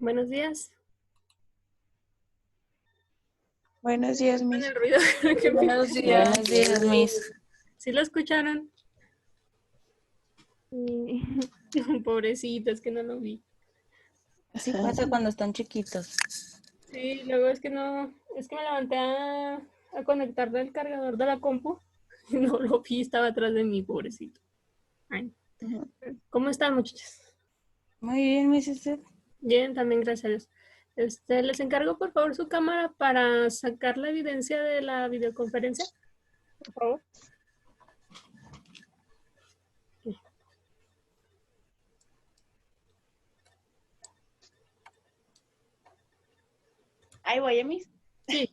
Buenos días. Buenos días, Con Miss. el ruido. Buenos días. Buenos días, Miss. ¿Sí lo escucharon? Pobrecito, es que no lo vi. Así pasa cuando están chiquitos. Sí, luego es que no, es que me levanté a conectarle el cargador de la compu y no lo vi, estaba atrás de mí, pobrecito. Ay. ¿Cómo están, muchachos? Muy bien, Miss. ¿Usted? Bien, también gracias a Dios. Les encargo por favor su cámara para sacar la evidencia de la videoconferencia, por favor. Ahí voy, Miss. Sí.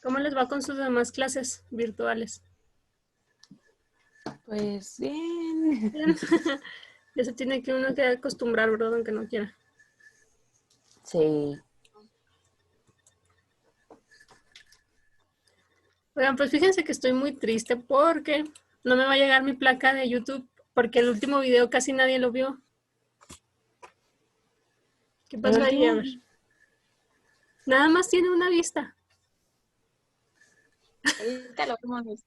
¿Cómo les va con sus demás clases virtuales? Pues bien. Bien. Ya se tiene que uno que acostumbrar, ¿verdad? Aunque no quiera. Sí. Oigan, pues fíjense que estoy muy triste porque no me va a llegar mi placa de YouTube porque el último video casi nadie lo vio. ¿Qué pasó ahí? A ver. Nada más tiene una vista. Ahorita lo vemos.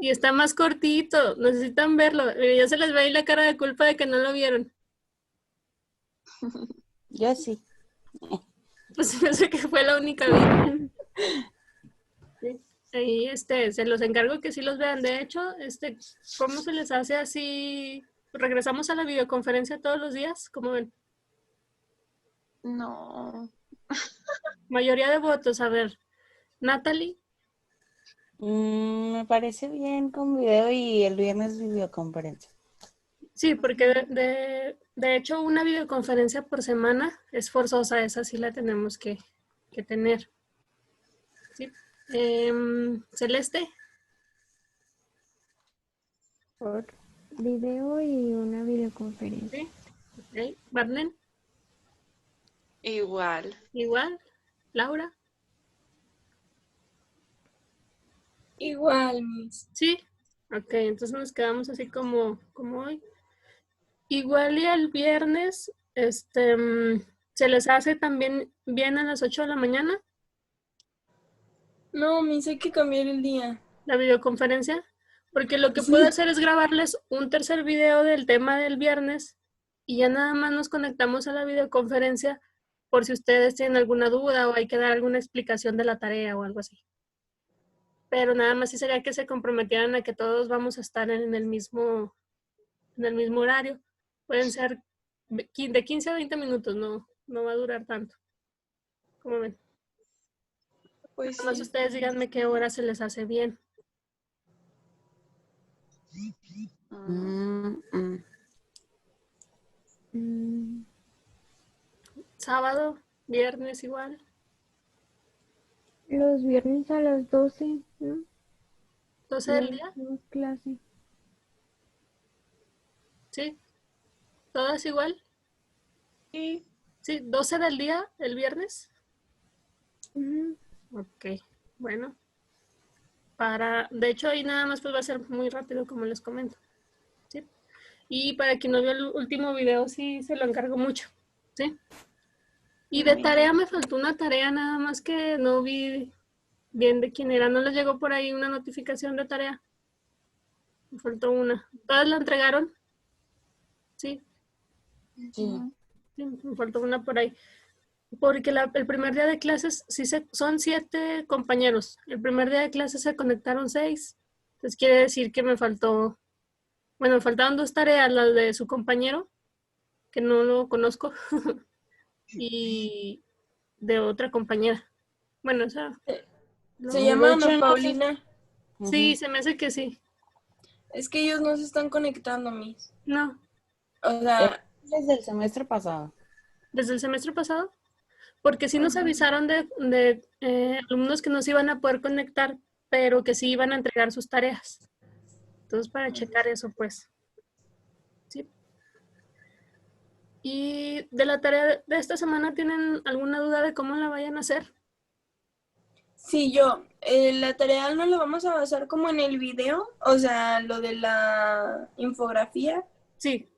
Y está más cortito. Necesitan verlo. Ya se les ve ahí la cara de culpa de que no lo vieron. Yo sí. Pues pensé que fue la única vez. Ahí se los encargo que sí los vean. De hecho, ¿cómo se les hace así? ¿Regresamos a la videoconferencia todos los días? ¿Cómo ven? No. Mayoría de votos. A ver, Natalie. Me parece bien con video y el viernes videoconferencia. Sí, porque de hecho una videoconferencia por semana es forzosa, esa sí la tenemos que tener. ¿Sí? Celeste. Por video y una videoconferencia. Sí. Okay. Barnen. Igual. Igual. Laura. Igual, Miss. Sí. Ok, entonces nos quedamos así como hoy. Igual y el viernes, se les hace también bien a las 8 de la mañana No, Miss, hay que cambiar el día. la videoconferencia. Porque lo que puedo hacer es grabarles un tercer video del tema del viernes y ya nada más nos conectamos a la videoconferencia por si ustedes tienen alguna duda o hay que dar alguna explicación de la tarea o algo así. Pero nada más sí sería que se comprometieran a que todos vamos a estar en el mismo horario. Pueden ser de 15 a 20 minutos, no va a durar tanto. ¿Cómo ven? Pues Más sí. ustedes díganme qué hora se les hace bien. Sábado, viernes igual. Los viernes a las 12, ¿no? 12 del día, Tenemos clase. ¿sí? ¿Todas igual? Sí. Sí, 12 del día el viernes. Ujú. Ok, bueno. De hecho, ahí nada más pues va a ser muy rápido, como les comento. ¿Sí? Y para quien no vio el último video, sí se lo encargo mucho. ¿Sí? Y de tarea me faltó una tarea nada más que no vi bien de quién era. ¿No les llegó por ahí una notificación de tarea? Me faltó una. ¿Todas la entregaron? Sí, Sí. sí, me faltó una por ahí. Porque el primer día de clases, son 7 compañeros. El primer día de clases se conectaron 6. Entonces quiere decir que me faltaron 2 tareas, las de su compañero, que no lo conozco, y de otra compañera. Bueno, o sea, Se De llama hecho, Ana no sé. Paulina. sí, se me hace que sí. Es que ellos no se están conectando, mis. No, O sea, Desde el semestre pasado. desde el semestre pasado. Porque sí nos ajá. avisaron de alumnos que no se iban a poder conectar, pero que sí iban a entregar sus tareas. Entonces, para checar eso, pues, sí. Y de la tarea de esta semana, ¿tienen alguna duda de cómo la vayan a hacer? Sí, la tarea no la vamos a basar como en el video, o sea, lo de la infografía. Sí,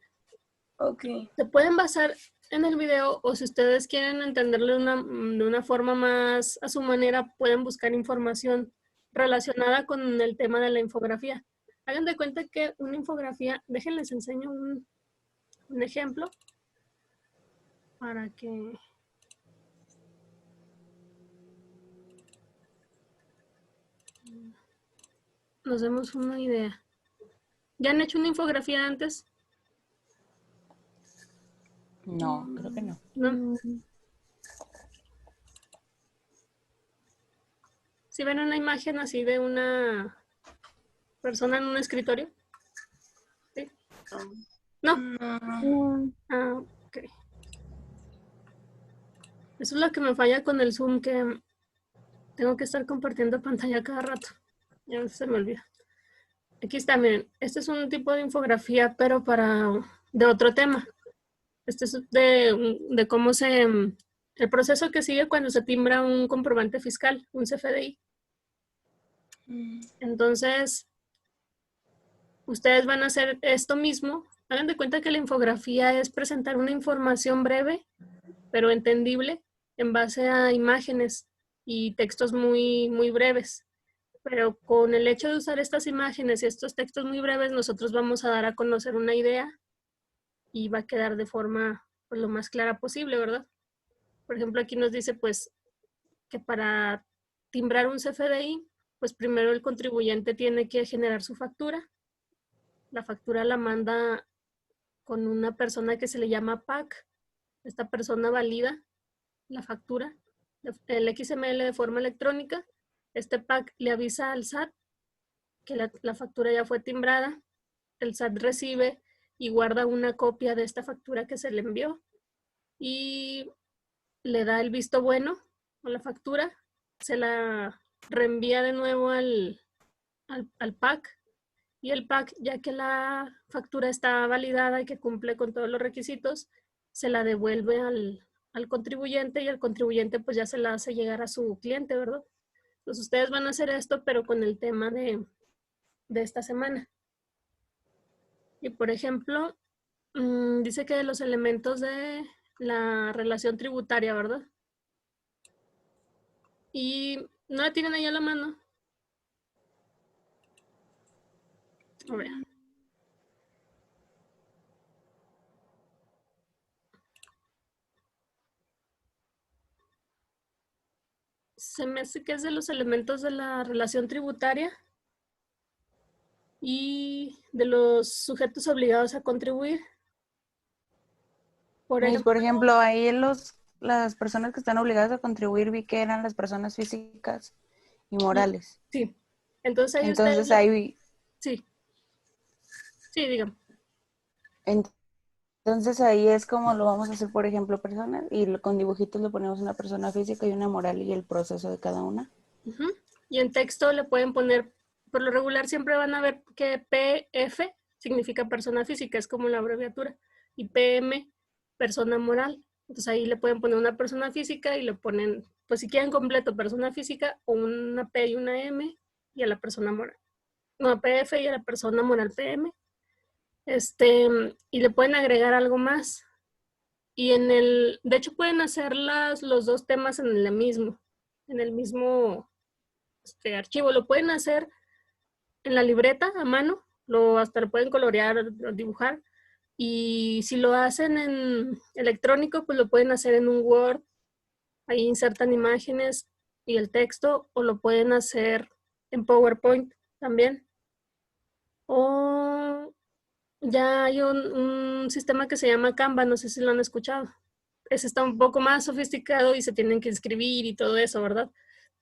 Ok. se pueden basar en el video o si ustedes quieren entenderlo de una forma más a su manera, pueden buscar información relacionada con el tema de la infografía. Hagan de cuenta que una infografía, déjenles enseño un ejemplo para que nos demos una idea. ¿Ya han hecho una infografía antes? No, creo que no. ¿No? No. Si ven una imagen así de una persona en un escritorio. ¿Sí? No. No. No. Ah, ok. Eso es lo que me falla con el Zoom, que tengo que estar compartiendo pantalla cada rato. Ya se me olvida. Aquí está, miren. Este es un tipo de infografía, pero de otro tema. Este es de cómo el proceso que sigue cuando se timbra un comprobante fiscal, un CFDI. Entonces, ustedes van a hacer esto mismo. Hagan de cuenta que la infografía es presentar una información breve, pero entendible, en base a imágenes y textos muy, muy breves. Pero con el hecho de usar estas imágenes y estos textos muy breves, nosotros vamos a dar a conocer una idea y va a quedar de forma pues, lo más clara posible, ¿verdad? Por ejemplo, aquí nos dice pues que para timbrar un CFDI, pues primero el contribuyente tiene que generar su factura. La factura la manda con una persona que se le llama PAC. Esta persona valida la factura, el XML de forma electrónica. Este PAC le avisa al SAT que la factura ya fue timbrada. El SAT recibe y guarda una copia de esta factura que se le envió y le da el visto bueno a la factura, se la reenvía de nuevo al PAC y el PAC, ya que la factura está validada y que cumple con todos los requisitos, se la devuelve al contribuyente y el contribuyente pues ya se la hace llegar a su cliente, ¿verdad? Entonces ustedes van a hacer esto, pero con el tema de esta semana. Y por ejemplo, dice que de los elementos de la relación tributaria, ¿verdad? Y no la tienen ahí a la mano. A ver. Se me hace que es de los elementos de la relación tributaria y de los sujetos obligados a contribuir. Por Miss, por ejemplo, ejemplo, ahí las personas que están obligadas a contribuir vi que eran las personas físicas y morales. sí. Entonces ahí ustedes, Entonces ahí, sí, sí, dígame. entonces ahí es como lo vamos a hacer, por ejemplo, personas, y con dibujitos le ponemos una persona física y una moral y el proceso de cada una. Ujú. Y en texto le pueden poner, por lo regular siempre van a ver que PF significa persona física, es como la abreviatura, y PM, persona moral. Entonces ahí le pueden poner una persona física y le ponen, pues si quieren completo, persona física o una P y una M y a la persona moral. No, a PF y a la persona moral PM. Y le pueden agregar algo más. Y de hecho pueden hacer los dos temas en el mismo archivo. Lo pueden hacer en la libreta a mano, hasta lo pueden colorear o dibujar. Y si lo hacen en electrónico, pues lo pueden hacer en un Word. Ahí insertan imágenes y el texto, o lo pueden hacer en PowerPoint también. O ya hay un sistema que se llama Canva, no sé si lo han escuchado. Ese está un poco más sofisticado y se tienen que inscribir y todo eso, ¿verdad?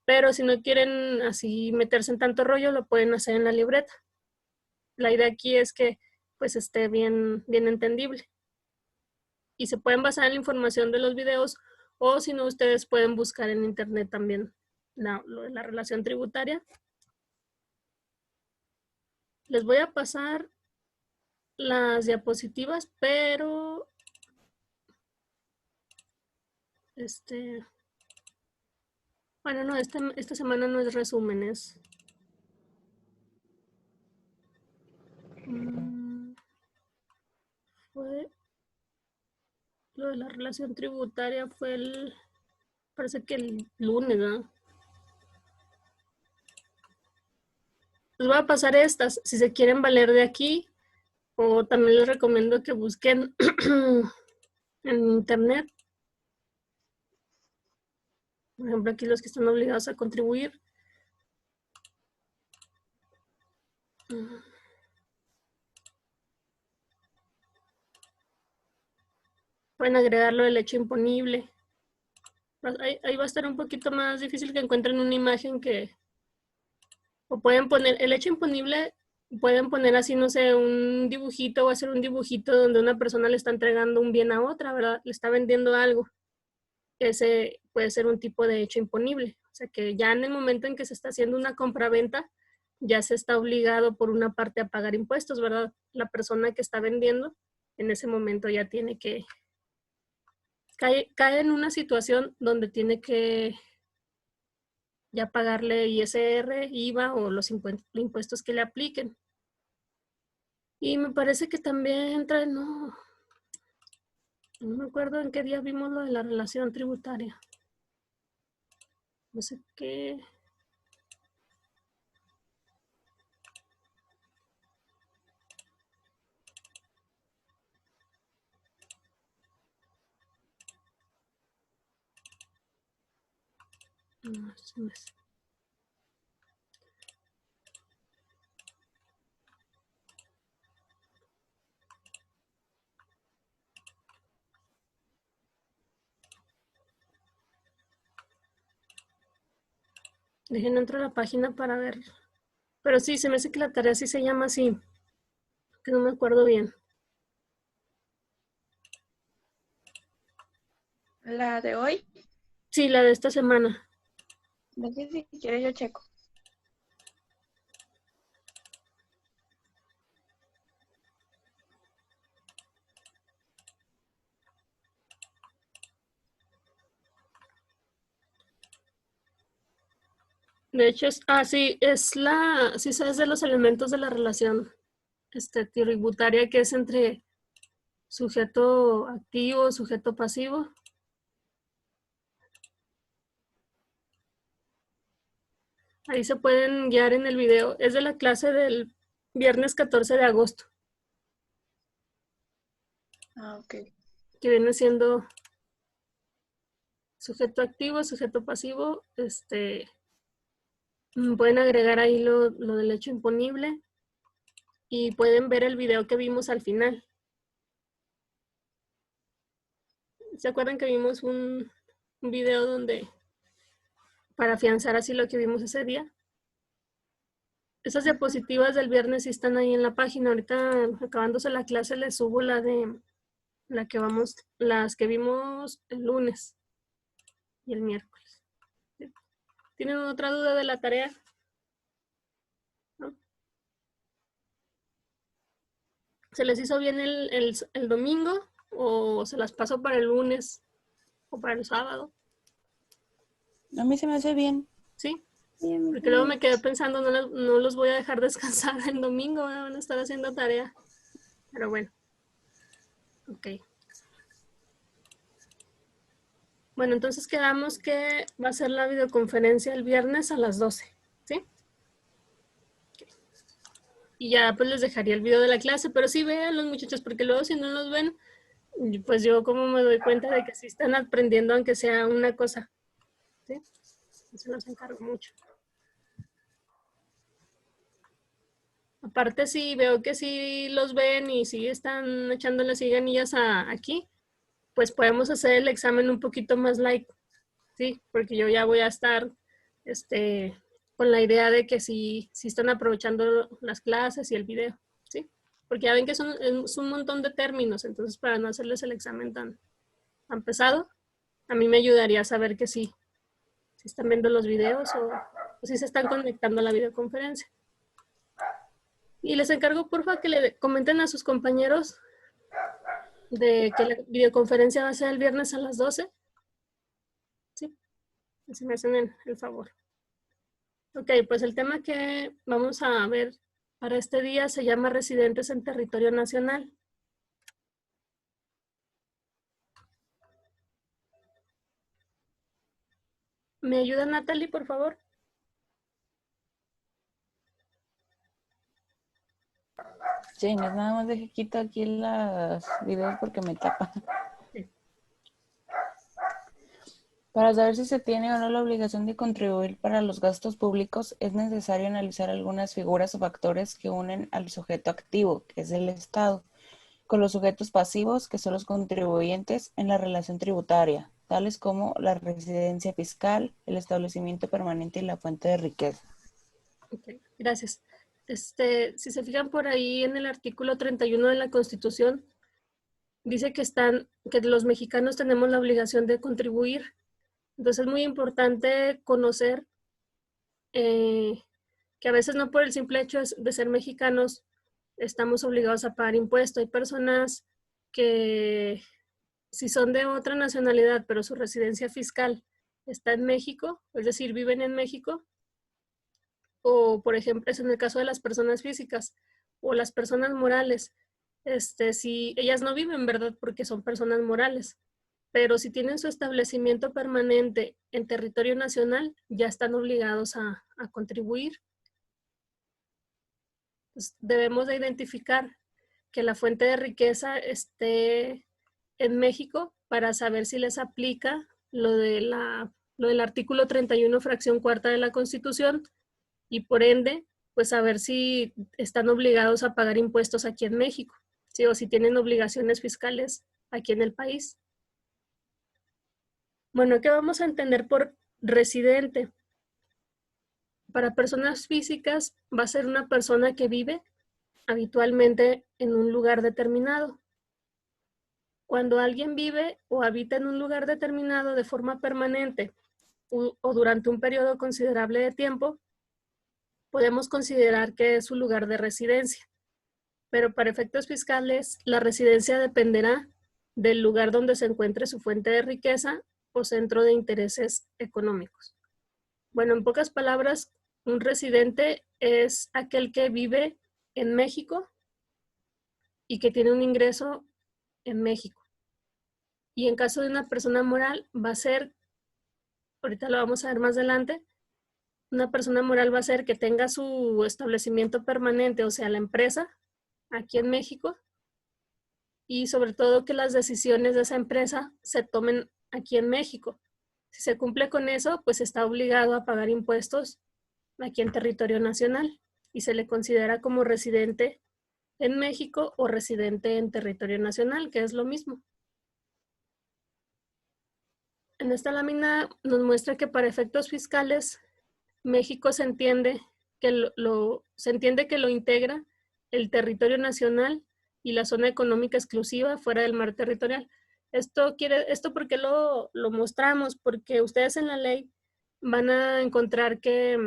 Pero si no quieren así meterse en tanto rollo, lo pueden hacer en la libreta. La idea aquí es que pues esté bien, bien entendible. Y se pueden basar en la información de los videos, o si no, ustedes pueden buscar en internet también lo de la relación tributaria. Les voy a pasar las diapositivas, pero bueno, no, esta semana no es resúmenes. Fue lo de la relación tributaria fue parece que el lunes, ¿no? Les voy a pasar estas, si se quieren valer de aquí, o también les recomiendo que busquen en internet. Por ejemplo, aquí los que están obligados a contribuir. Pueden agregarlo del hecho imponible. Ahí va a estar un poquito más difícil que encuentren una imagen o pueden poner el hecho imponible, pueden poner así, no sé, un dibujito o hacer un dibujito donde una persona le está entregando un bien a otra, ¿verdad? Le está vendiendo algo. Ese puede ser un tipo de hecho imponible. O sea que ya en el momento en que se está haciendo una compra-venta, ya se está obligado por una parte a pagar impuestos, ¿verdad? La persona que está vendiendo en ese momento ya tiene que cae en una situación donde tiene que ya pagarle ISR, IVA o los impuestos que le apliquen. Y me parece que también entra, no me acuerdo en qué día vimos lo de la relación tributaria. No sé qué. No, se me... Dejen entro a la página para ver. Pero sí, se me hace que la tarea sí se llama así. Que no me acuerdo bien. La de hoy. Sí, la de esta semana. No sé si quieres yo checo. De hecho, sí, sí sabes de los elementos de la relación tributaria, que es entre sujeto activo, sujeto pasivo. Ahí se pueden guiar en el video. Es de la clase del viernes 14 de agosto, Ah, ok. que viene siendo sujeto activo, sujeto pasivo. Pueden agregar ahí lo del hecho imponible y pueden ver el video que vimos al final. ¿Se acuerdan que vimos un video donde para afianzar así lo que vimos ese día? Esas diapositivas del viernes sí están ahí en la página. Ahorita, acabándose la clase, les subo las que vimos el lunes y el miércoles. ¿Sí? ¿Tienen otra duda de la tarea? ¿No? ¿Se les hizo bien el domingo o se las pasó para el lunes o para el sábado? A mí se me hace bien. ¿Sí? Sí, a mí Porque luego también. me quedé pensando, no los voy a dejar descansar el domingo, van a estar haciendo tarea. Pero bueno. Ok. Bueno, entonces quedamos que va a ser la videoconferencia el viernes a las 12, ¿sí? Y ya pues les dejaría el video de la clase, pero sí vean los muchachos, porque luego si no los ven, pues yo como me doy cuenta de que sí están aprendiendo aunque sea una cosa, ¿sí? Eso los encargo mucho. Aparte sí veo que sí los ven y sí están echándole así ganillas aquí, pues podemos hacer el examen un poquito más light, ¿sí? Porque yo ya voy a estar con la idea de que sí están aprovechando las clases y el video, ¿sí? Porque ya ven que es un montón de términos, entonces para no hacerles el examen tan pesado, a mí me ayudaría a saber que sí están viendo los videos o si se están conectando a la videoconferencia. Y les encargo, porfa, que le comenten a sus compañeros de que la videoconferencia va a ser el viernes a las 12. ¿Sí? Así me hacen el favor. Ok, pues el tema que vamos a ver para este día se llama residentes en territorio nacional. ¿Me ayuda Natalie, por favor? Sí, nada más deje quito aquí los videos porque me tapa. Sí. Para saber si se tiene o no la obligación de contribuir para los gastos públicos, es necesario analizar algunas figuras o factores que unen al sujeto activo, que es el Estado, con los sujetos pasivos, que son los contribuyentes en la relación tributaria, tales como la residencia fiscal, el establecimiento permanente y la fuente de riqueza. Ok, gracias. Si se fijan por ahí en el artículo 31 de la Constitución, dice que los mexicanos tenemos la obligación de contribuir. Entonces es muy importante conocer que a veces no por el simple hecho de ser mexicanos estamos obligados a pagar impuestos. Hay personas que si son de otra nacionalidad, pero su residencia fiscal está en México, es decir, viven en México, o por ejemplo, es en el caso de las personas físicas o las personas morales, si ellas no viven, ¿verdad? Porque son personas morales, pero si tienen su establecimiento permanente en territorio nacional, ya están obligados a contribuir. Pues debemos de identificar que la fuente de riqueza esté en México para saber si les aplica lo del artículo 31, fracción cuarta de la Constitución, y por ende, pues saber si están obligados a pagar impuestos aquí en México, ¿sí? O si tienen obligaciones fiscales aquí en el país. Bueno, ¿qué vamos a entender por residente? Para personas físicas va a ser una persona que vive habitualmente en un lugar determinado. Cuando alguien vive o habita en un lugar determinado de forma permanente o durante un periodo considerable de tiempo, podemos considerar que es su lugar de residencia. Pero para efectos fiscales, la residencia dependerá del lugar donde se encuentre su fuente de riqueza o centro de intereses económicos. Bueno, en pocas palabras, un residente es aquel que vive en México y que tiene un ingreso en México. Y en caso de una persona moral, va a ser, ahorita lo vamos a ver más adelante, una persona moral va a ser que tenga su establecimiento permanente, o sea, la empresa, aquí en México, y sobre todo que las decisiones de esa empresa se tomen aquí en México. Si se cumple con eso, pues está obligado a pagar impuestos aquí en territorio nacional y se le considera como residente en México o residente en territorio nacional, que es lo mismo. En esta lámina nos muestra que para efectos fiscales, México se entiende que lo integra el territorio nacional y la zona económica exclusiva fuera del mar territorial. Esto porque lo mostramos, porque ustedes en la ley van a encontrar que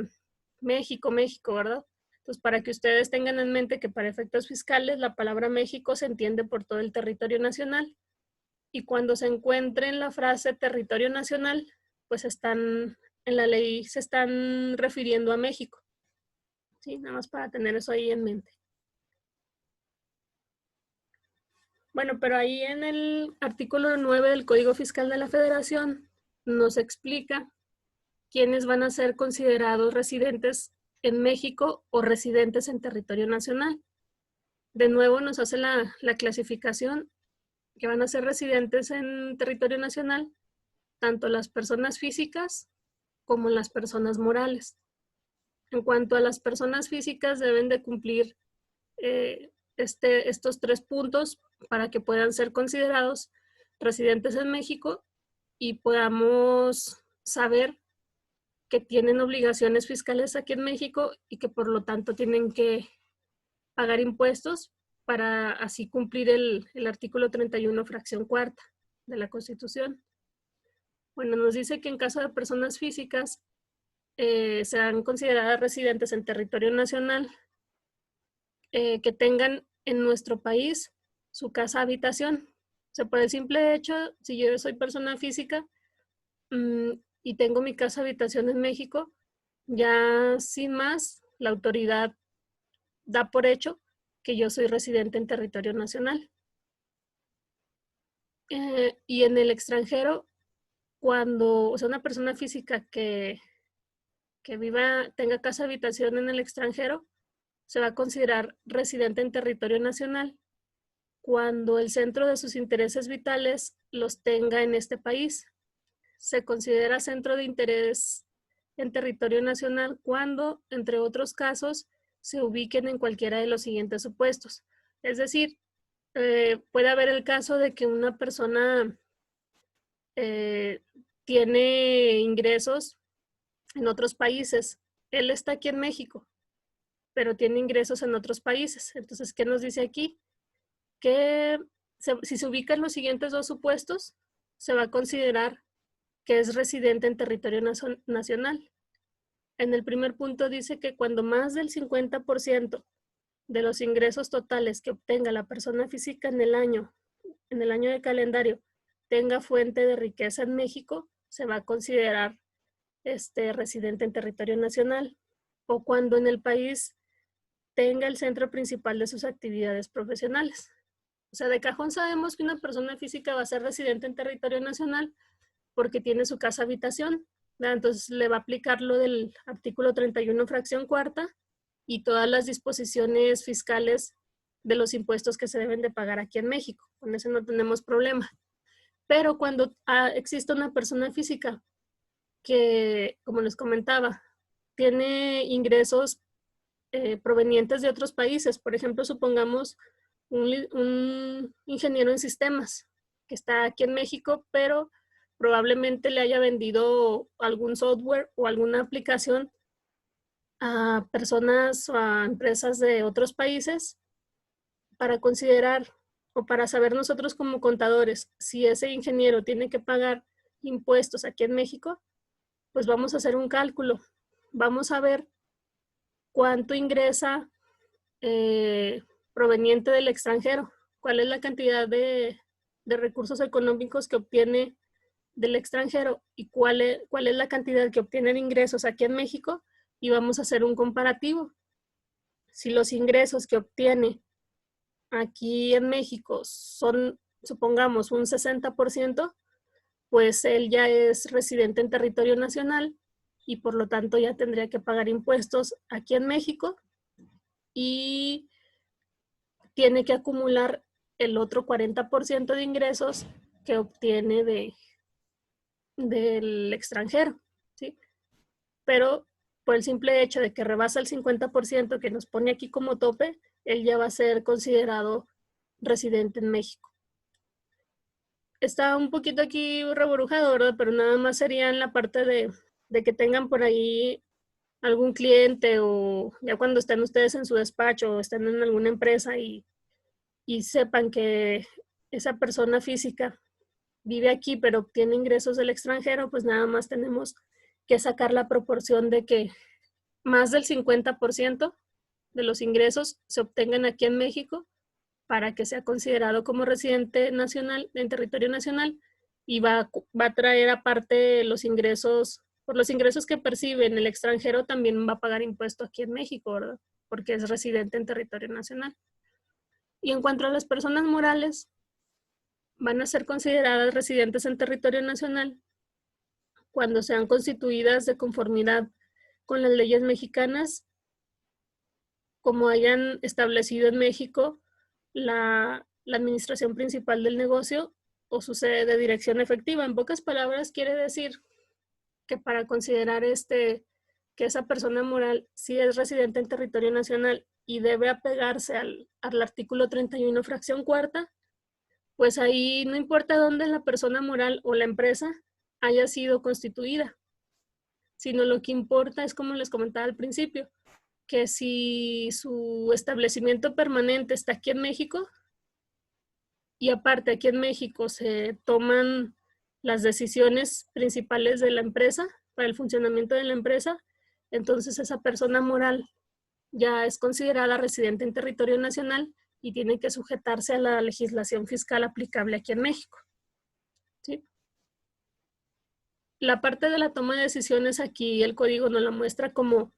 México, ¿verdad? Entonces, para que ustedes tengan en mente que para efectos fiscales la palabra México se entiende por todo el territorio nacional. Y cuando se encuentre en la frase territorio nacional, pues en la ley se están refiriendo a México. Sí, nada más para tener eso ahí en mente. Bueno, pero ahí en el artículo 9 del Código Fiscal de la Federación nos explica quiénes van a ser considerados residentes en México o residentes en territorio nacional. De nuevo nos hace la clasificación que van a ser residentes en territorio nacional, tanto las personas físicas como las personas morales. En cuanto a las personas físicas, deben de cumplir estos 3 puntos para que puedan ser considerados residentes en México y podamos saber que tienen obligaciones fiscales aquí en México y que por lo tanto tienen que pagar impuestos para así cumplir el artículo 31, fracción cuarta de la Constitución. Bueno, nos dice que en caso de personas físicas serán consideradas residentes en territorio nacional que tengan en nuestro país su casa habitación. O sea, por el simple hecho, si yo soy persona física y tengo mi casa habitación en México, ya sin más, la autoridad da por hecho que yo soy residente en territorio nacional. Y en el extranjero, cuando, o sea, una persona física que tenga casa habitación en el extranjero, se va a considerar residente en territorio nacional cuando el centro de sus intereses vitales los tenga en este país. Se considera centro de interés en territorio nacional cuando, entre otros casos, se ubiquen en cualquiera de los siguientes supuestos. Es decir, puede haber el caso de que una persona tiene ingresos en otros países. Él está aquí en México, pero tiene ingresos en otros países. Entonces, ¿qué nos dice aquí? Que si se ubican los siguientes 2 supuestos, se va a considerar que es residente en territorio nacional. En el primer punto dice que cuando más del 50% de los ingresos totales que obtenga la persona física en el año de calendario tenga fuente de riqueza en México, se va a considerar residente en territorio nacional. O cuando en el país tenga el centro principal de sus actividades profesionales. O sea, de cajón sabemos que una persona física va a ser residente en territorio nacional porque tiene su casa habitación, ¿verdad? Entonces le va a aplicar lo del artículo 31, fracción cuarta y todas las disposiciones fiscales de los impuestos que se deben de pagar aquí en México. Con eso no tenemos problema. Pero cuando existe una persona física que, como les comentaba, tiene ingresos provenientes de otros países, por ejemplo, supongamos un ingeniero en sistemas que está aquí en México, pero probablemente le haya vendido algún software o alguna aplicación a personas o a empresas de otros países para considerar o para saber nosotros como contadores si ese ingeniero tiene que pagar impuestos aquí en México, pues vamos a hacer un cálculo. Vamos a ver cuánto ingresa proveniente del extranjero, cuál es la cantidad de recursos económicos que obtiene del extranjero y cuál es la cantidad que obtiene de ingresos aquí en México, y vamos a hacer un comparativo. Si los ingresos que obtiene aquí en México son, supongamos, un 60%, pues él ya es residente en territorio nacional, y por lo tanto ya tendría que pagar impuestos aquí en México y tiene que acumular el otro 40% de ingresos que obtiene del extranjero, ¿sí? Pero por el simple hecho de que rebasa el 50% que nos pone aquí como tope, él ya va a ser considerado residente en México. Está un poquito aquí reburujado, ¿verdad? Pero nada más sería en la parte de que tengan por ahí algún cliente o ya cuando estén ustedes en su despacho o estén en alguna empresa y sepan que esa persona física vive aquí pero obtiene ingresos del extranjero, pues nada más tenemos que sacar la proporción de que más del 50% de los ingresos se obtengan aquí en México para que sea considerado como residente nacional en territorio nacional y va a traer aparte los ingresos, por los ingresos que percibe en el extranjero también va a pagar impuesto aquí en México, ¿verdad? Porque es residente en territorio nacional. Y en cuanto a las personas morales, van a ser consideradas residentes en territorio nacional cuando sean constituidas de conformidad con las leyes mexicanas, como hayan establecido en México la administración principal del negocio o su sede de dirección efectiva. En pocas palabras, quiere decir que para considerar que esa persona moral sí es residente en territorio nacional y debe apegarse al artículo 31, fracción cuarta, pues ahí no importa dónde la persona moral o la empresa haya sido constituida, sino lo que importa es, como les comentaba al principio, que si su establecimiento permanente está aquí en México y aparte aquí en México se toman las decisiones principales de la empresa para el funcionamiento de la empresa, entonces esa persona moral ya es considerada residente en territorio nacional y tiene que sujetarse a la legislación fiscal aplicable aquí en México, ¿sí? La parte de la toma de decisiones aquí el código nos la muestra como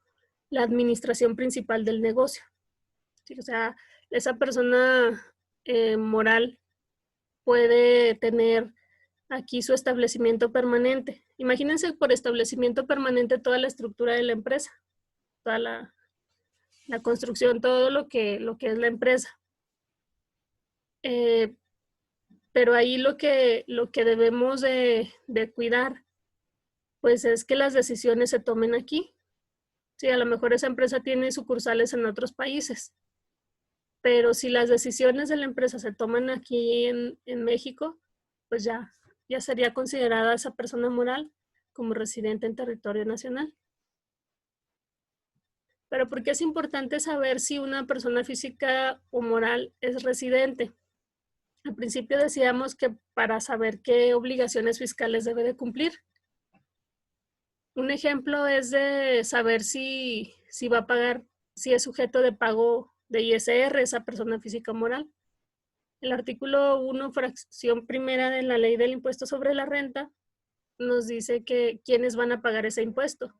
la administración principal del negocio, ¿sí? O sea, esa persona moral puede tener aquí su establecimiento permanente. Imagínense por establecimiento permanente toda la estructura de la empresa, toda la construcción, todo lo que es la empresa. Pero ahí lo que debemos de cuidar, pues es que las decisiones se tomen aquí. Sí, a lo mejor esa empresa tiene sucursales en otros países, pero si las decisiones de la empresa se toman aquí en México, pues ya sería considerada esa persona moral como residente en territorio nacional. Pero ¿por qué es importante saber si una persona física o moral es residente? Al principio decíamos que para saber qué obligaciones fiscales debe de cumplir. Un ejemplo es de saber si va a pagar, si es sujeto de pago de ISR esa persona física o moral. El artículo 1, fracción primera de la ley del impuesto sobre la renta nos dice que quiénes van a pagar ese impuesto.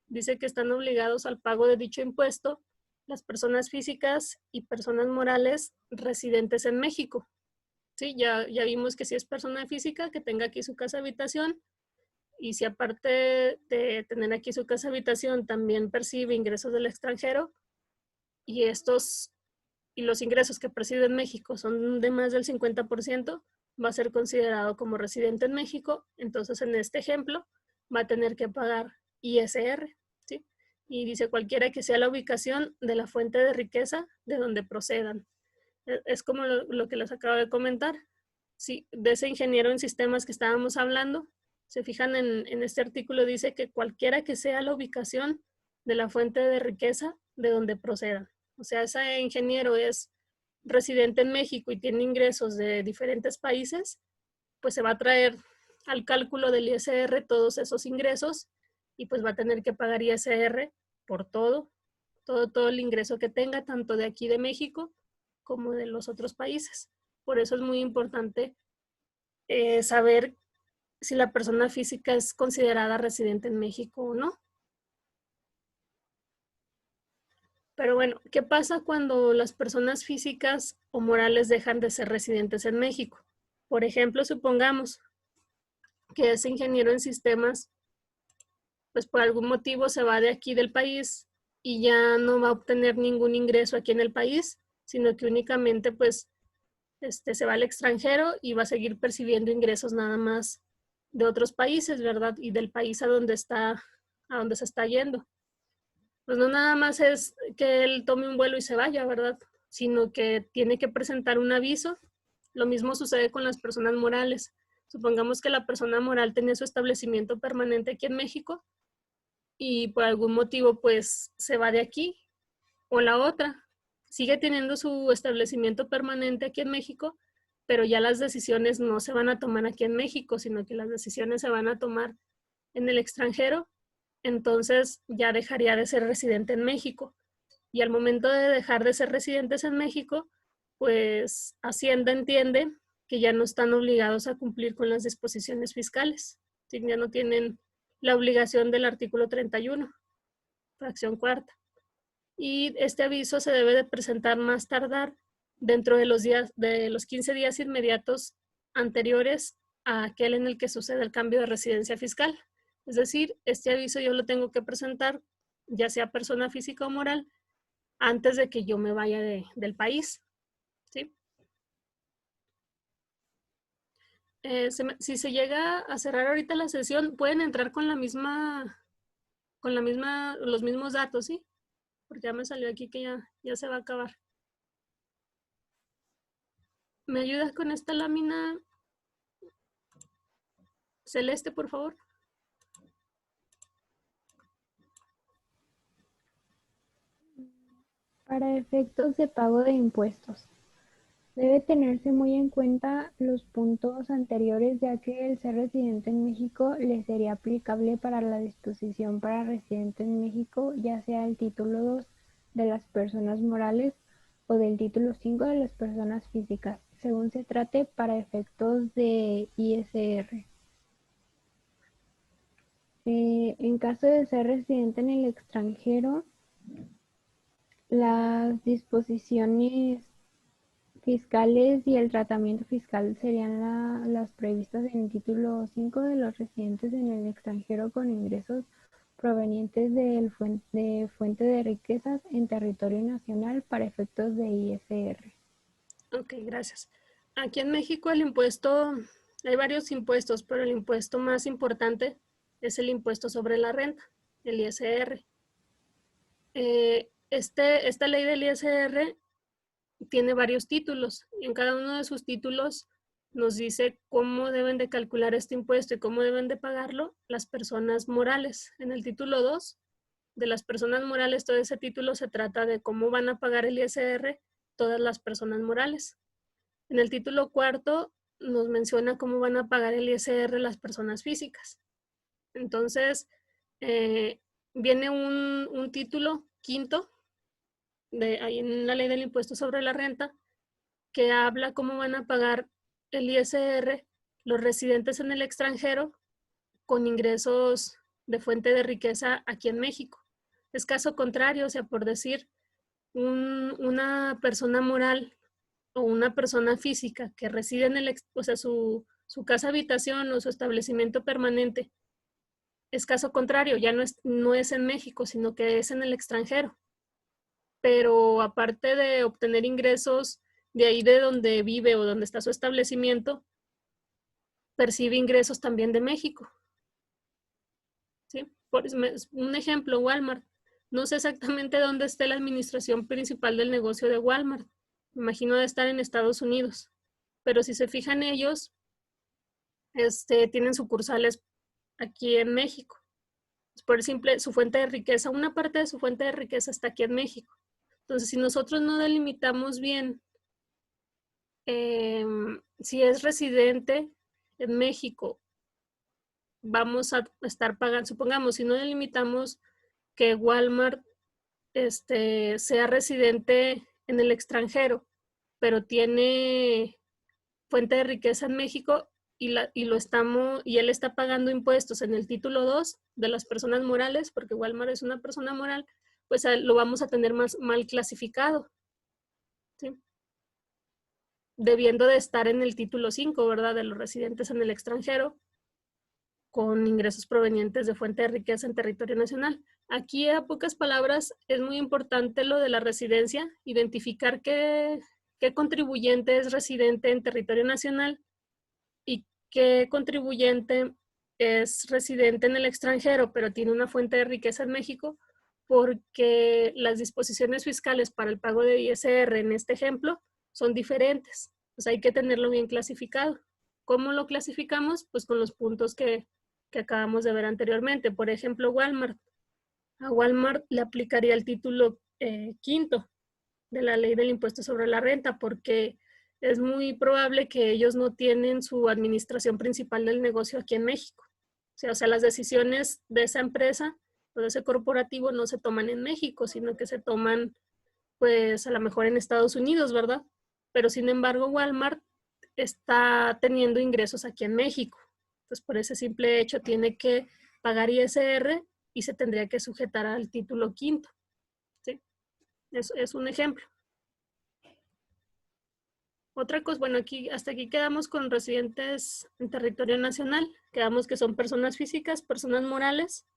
Dice que están obligados al pago de dicho impuesto las personas físicas y personas morales residentes en México. Sí, ya vimos que si es persona física, que tenga aquí su casa habitación, y si aparte de tener aquí su casa habitación también percibe ingresos del extranjero, y los ingresos que percibe en México son de más del 50%, va a ser considerado como residente en México. Entonces en este ejemplo va a tener que pagar ISR, ¿sí? Y dice cualquiera que sea la ubicación de la fuente de riqueza de donde procedan. Es como lo que les acabo de comentar. Sí, de ese ingeniero en sistemas que estábamos hablando, se fijan en este artículo, dice que cualquiera que sea la ubicación de la fuente de riqueza de donde procedan. O sea, ese ingeniero es residente en México y tiene ingresos de diferentes países, pues se va a traer al cálculo del ISR todos esos ingresos y pues va a tener que pagar ISR por todo el ingreso que tenga, tanto de aquí de México como de los otros países. Por eso es muy importante saber si la persona física es considerada residente en México o no. Pero bueno, ¿qué pasa cuando las personas físicas o morales dejan de ser residentes en México? Por ejemplo, supongamos que ese ingeniero en sistemas pues por algún motivo se va de aquí del país y ya no va a obtener ningún ingreso aquí en el país, sino que únicamente pues se va al extranjero y va a seguir percibiendo ingresos nada más de otros países, ¿verdad? Y del país a donde se está yendo. Pues no nada más es que él tome un vuelo y se vaya, ¿verdad? Sino que tiene que presentar un aviso. Lo mismo sucede con las personas morales. Supongamos que la persona moral tenía su establecimiento permanente aquí en México y por algún motivo pues se va de aquí, o la otra sigue teniendo su establecimiento permanente aquí en México, pero ya las decisiones no se van a tomar aquí en México, sino que las decisiones se van a tomar en el extranjero. Entonces ya dejaría de ser residente en México. Y al momento de dejar de ser residentes en México, pues Hacienda entiende que ya no están obligados a cumplir con las disposiciones fiscales. Ya no tienen la obligación del artículo 31, fracción cuarta. Y este aviso se debe de presentar más tardar dentro de los 15 días inmediatos anteriores a aquel en el que sucede el cambio de residencia fiscal. Es decir, este aviso yo lo tengo que presentar, ya sea persona física o moral, antes de que yo me vaya del país. ¿Sí? Si se llega a cerrar ahorita la sesión, pueden entrar con los mismos datos, ¿sí? Porque ya me salió aquí que ya se va a acabar. ¿Me ayudas con esta lámina celeste, por favor? Para efectos de pago de impuestos, debe tenerse muy en cuenta los puntos anteriores, ya que el ser residente en México le sería aplicable para la disposición para residente en México, ya sea el título 2 de las personas morales o del título 5 de las personas físicas, según se trate para efectos de ISR. En caso de ser residente en el extranjero, las disposiciones fiscales y el tratamiento fiscal serían las previstas en el título 5 de los residentes en el extranjero con ingresos provenientes de fuente de riquezas en territorio nacional para efectos de ISR. Ok, gracias. Aquí en México hay varios impuestos, pero el impuesto más importante es el impuesto sobre la renta, el ISR. Esta ley del ISR tiene varios títulos y en cada uno de sus títulos nos dice cómo deben de calcular este impuesto y cómo deben de pagarlo las personas morales. En el título 2 de las personas morales, todo ese título se trata de cómo van a pagar el ISR todas las personas morales. En el título 4 nos menciona cómo van a pagar el ISR las personas físicas. Entonces, viene un título quinto ahí en la ley del impuesto sobre la renta que habla cómo van a pagar el ISR los residentes en el extranjero con ingresos de fuente de riqueza aquí en México. Es caso contrario, o sea, por decir, una persona moral o una persona física que reside en su casa habitación o su establecimiento permanente, es caso contrario, ya no es en México, sino que es en el extranjero. Pero aparte de obtener ingresos de ahí de donde vive o donde está su establecimiento, percibe ingresos también de México. ¿Sí? Un ejemplo, Walmart. No sé exactamente dónde esté la administración principal del negocio de Walmart. Me imagino de estar en Estados Unidos. Pero si se fijan ellos, tienen sucursales aquí en México. Por su fuente de riqueza, una parte de su fuente de riqueza está aquí en México. Entonces, si nosotros no delimitamos bien si es residente en México, vamos a estar pagando, supongamos, si no delimitamos que Walmart sea residente en el extranjero, pero tiene fuente de riqueza en México y él está pagando impuestos en el título 2 de las personas morales, porque Walmart es una persona moral, pues lo vamos a tener más mal clasificado, ¿sí? Debiendo de estar en el título 5, ¿verdad? De los residentes en el extranjero, con ingresos provenientes de fuente de riqueza en territorio nacional. Aquí, a pocas palabras, es muy importante lo de la residencia, identificar qué contribuyente es residente en territorio nacional y qué contribuyente es residente en el extranjero, pero tiene una fuente de riqueza en México, porque las disposiciones fiscales para el pago de ISR en este ejemplo son diferentes. Pues hay que tenerlo bien clasificado. ¿Cómo lo clasificamos? Pues con los puntos que acabamos de ver anteriormente. Por ejemplo, Walmart. A Walmart le aplicaría el título quinto de la ley del impuesto sobre la renta, porque es muy probable que ellos no tienen su administración principal del negocio aquí en México. O sea, las decisiones de esa empresa o de ese corporativo no se toman en México, sino que se toman, pues, a lo mejor en Estados Unidos, ¿verdad? Pero sin embargo, Walmart está teniendo ingresos aquí en México. Entonces, por ese simple hecho, tiene que pagar ISR y se tendría que sujetar al título quinto. ¿Sí? Es un ejemplo. Otra cosa, bueno, hasta aquí quedamos con residentes en territorio nacional. Quedamos que son personas físicas, personas morales.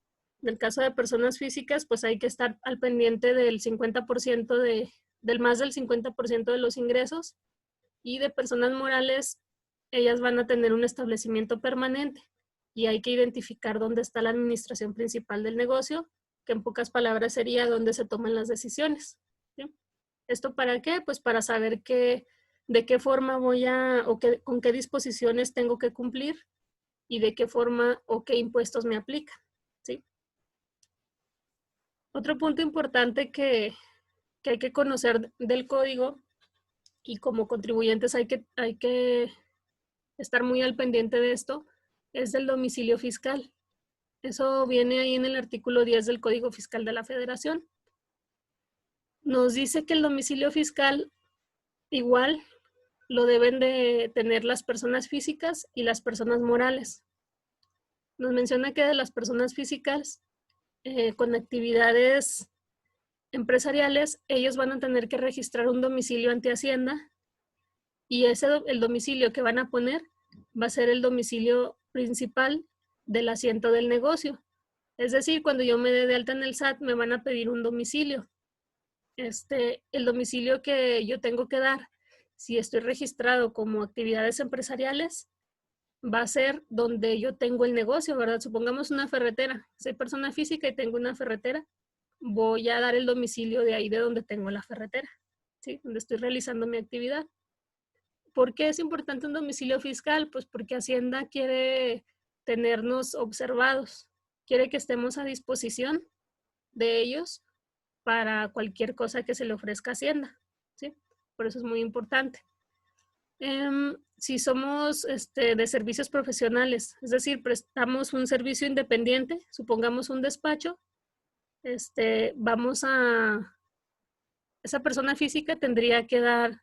En el caso de personas físicas, pues hay que estar al pendiente del 50% del más del 50% de los ingresos. Y de personas morales, ellas van a tener un establecimiento permanente y hay que identificar dónde está la administración principal del negocio, que en pocas palabras sería dónde se toman las decisiones. ¿Sí? ¿Esto para qué? Pues para saber de qué forma con qué disposiciones tengo que cumplir y de qué forma o qué impuestos me aplican. ¿Sí? Otro punto importante que hay que conocer del código, y como contribuyentes hay que estar muy al pendiente de esto, es del domicilio fiscal. Eso viene ahí en el artículo 10 del Código Fiscal de la Federación. Nos dice que el domicilio fiscal igual lo deben de tener las personas físicas y las personas morales. Nos menciona que de las personas físicas con actividades empresariales, ellos van a tener que registrar un domicilio ante Hacienda y el domicilio que van a poner va a ser el domicilio principal del asiento del negocio. Es decir, cuando yo me dé de alta en el SAT, me van a pedir un domicilio. El domicilio que yo tengo que dar, si estoy registrado como actividades empresariales, va a ser donde yo tengo el negocio, ¿verdad? Supongamos una ferretera. Soy persona física y tengo una ferretera. Voy a dar el domicilio de ahí de donde tengo la ferretera, ¿sí? Donde estoy realizando mi actividad. ¿Por qué es importante un domicilio fiscal? Pues porque Hacienda quiere tenernos observados, quiere que estemos a disposición de ellos para cualquier cosa que se le ofrezca a Hacienda, ¿sí? Por eso es muy importante. Si somos de servicios profesionales, es decir, prestamos un servicio independiente, supongamos un despacho, esa persona física tendría que dar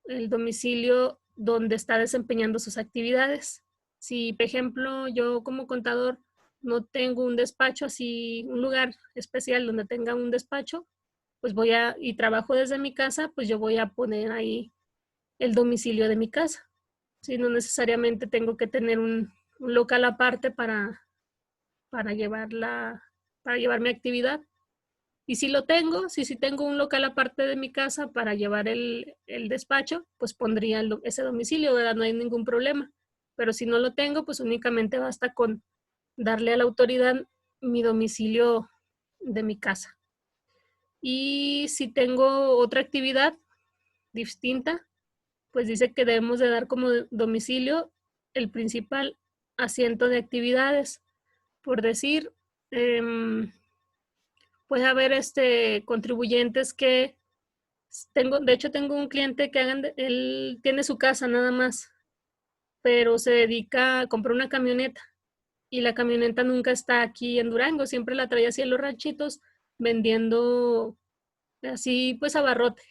el domicilio donde está desempeñando sus actividades. Si, por ejemplo, yo como contador no tengo un despacho así, un lugar especial donde tenga un despacho, pues y trabajo desde mi casa, pues yo voy a poner ahí el domicilio de mi casa. ¿Sí? No necesariamente tengo que tener un local aparte para llevar mi actividad. Y si lo tengo, si tengo un local aparte de mi casa para llevar el despacho, pues pondría ese domicilio, ¿verdad? No hay ningún problema. Pero si no lo tengo, pues únicamente basta con darle a la autoridad mi domicilio de mi casa. Y si tengo otra actividad distinta, pues dice que debemos de dar como domicilio el principal asiento de actividades. Por decir, puede haber contribuyentes que de hecho tengo un cliente que él tiene su casa nada más, pero se dedica a comprar una camioneta y la camioneta nunca está aquí en Durango, siempre la trae así en los ranchitos vendiendo así pues abarrote.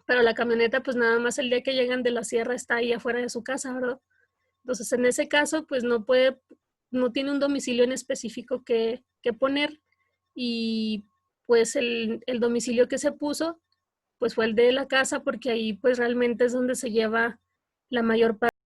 Pero la camioneta pues nada más el día que llegan de la sierra está ahí afuera de su casa, ¿verdad? Entonces en ese caso pues no tiene un domicilio en específico que poner y pues el domicilio que se puso pues fue el de la casa porque ahí pues realmente es donde se lleva la mayor parte